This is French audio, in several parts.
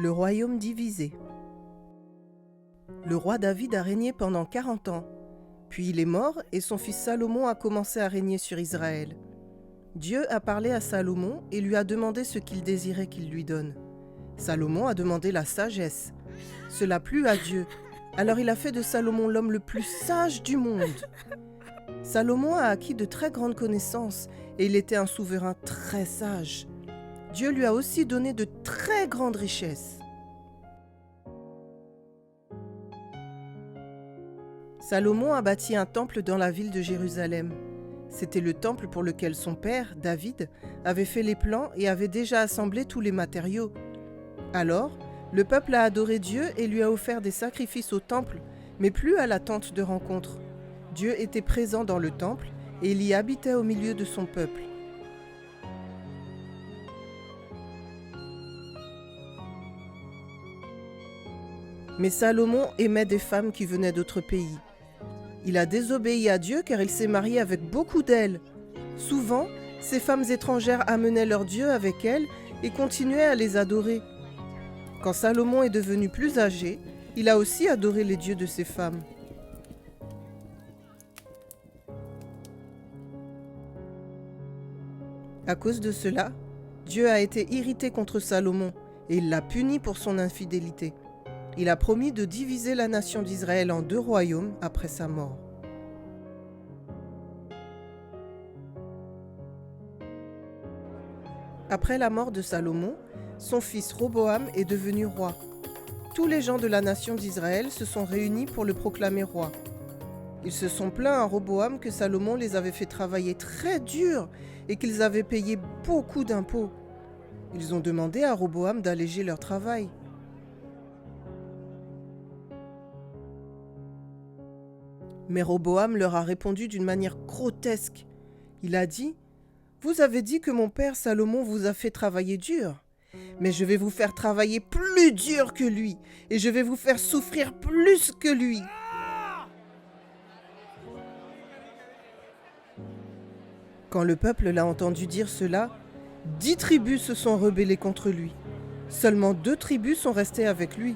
Le royaume divisé. Le roi David a régné pendant 40 ans. Puis il est mort et son fils Salomon a commencé à régner sur Israël. Dieu a parlé à Salomon et lui a demandé ce qu'il désirait qu'il lui donne. Salomon a demandé la sagesse. Cela plut à Dieu. Alors il a fait de Salomon l'homme le plus sage du monde. Salomon a acquis de très grandes connaissances et il était un souverain très sage. Dieu lui a aussi donné de très grandes richesses. Salomon a bâti un temple dans la ville de Jérusalem. C'était le temple pour lequel son père, David, avait fait les plans et avait déjà assemblé tous les matériaux. Alors, le peuple a adoré Dieu et lui a offert des sacrifices au temple, mais plus à la tente de rencontre. Dieu était présent dans le temple et il y habitait au milieu de son peuple. Mais Salomon aimait des femmes qui venaient d'autres pays. Il a désobéi à Dieu car il s'est marié avec beaucoup d'elles. Souvent, ces femmes étrangères amenaient leur Dieu avec elles et continuaient à les adorer. Quand Salomon est devenu plus âgé, il a aussi adoré les dieux de ces femmes. À cause de cela, Dieu a été irrité contre Salomon et il l'a puni pour son infidélité. Il a promis de diviser la nation d'Israël en 2 royaumes après sa mort. Après la mort de Salomon, son fils Roboam est devenu roi. Tous les gens de la nation d'Israël se sont réunis pour le proclamer roi. Ils se sont plaints à Roboam que Salomon les avait fait travailler très dur et qu'ils avaient payé beaucoup d'impôts. Ils ont demandé à Roboam d'alléger leur travail. Mais Roboam leur a répondu d'une manière grotesque. Il a dit : « Vous avez dit que mon père Salomon vous a fait travailler dur. Mais je vais vous faire travailler plus dur que lui, et je vais vous faire souffrir plus que lui. » Quand le peuple l'a entendu dire cela, 10 tribus se sont rebellées contre lui. Seulement 2 tribus sont restées avec lui.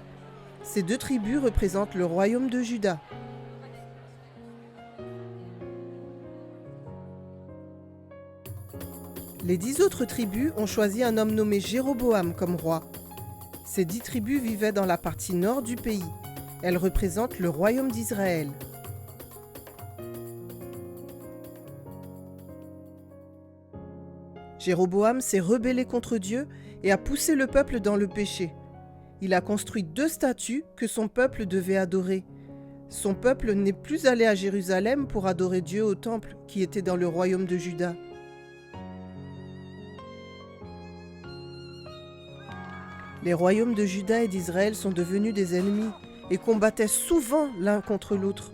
Ces 2 tribus représentent le royaume de Juda. Les 10 autres tribus ont choisi un homme nommé Jéroboam comme roi. Ces 10 tribus vivaient dans la partie nord du pays. Elles représentent le royaume d'Israël. Jéroboam s'est rebellé contre Dieu et a poussé le peuple dans le péché. Il a construit 2 statues que son peuple devait adorer. Son peuple n'est plus allé à Jérusalem pour adorer Dieu au temple qui était dans le royaume de Juda. Les royaumes de Juda et d'Israël sont devenus des ennemis et combattaient souvent l'un contre l'autre.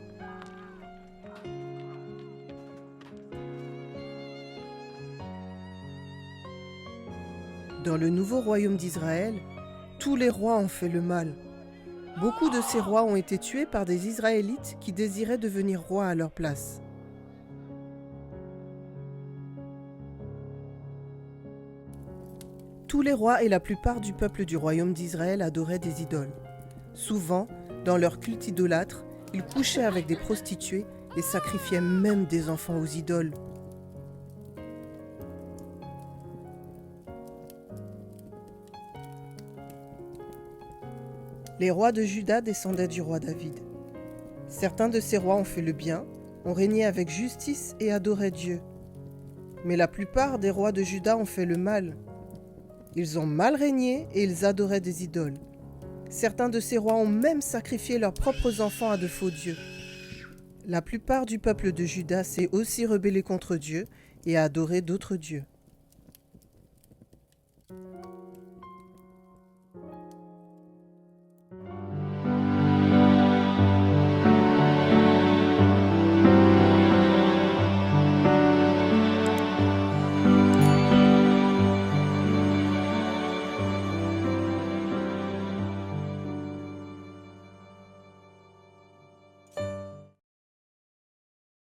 Dans le nouveau royaume d'Israël, tous les rois ont fait le mal. Beaucoup de ces rois ont été tués par des Israélites qui désiraient devenir rois à leur place. Tous les rois et la plupart du peuple du royaume d'Israël adoraient des idoles. Souvent, dans leur culte idolâtre, ils couchaient avec des prostituées et sacrifiaient même des enfants aux idoles. Les rois de Juda descendaient du roi David. Certains de ces rois ont fait le bien, ont régné avec justice et adoraient Dieu. Mais la plupart des rois de Juda ont fait le mal. Ils ont mal régné et ils adoraient des idoles. Certains de ces rois ont même sacrifié leurs propres enfants à de faux dieux. La plupart du peuple de Juda s'est aussi rebellé contre Dieu et a adoré d'autres dieux.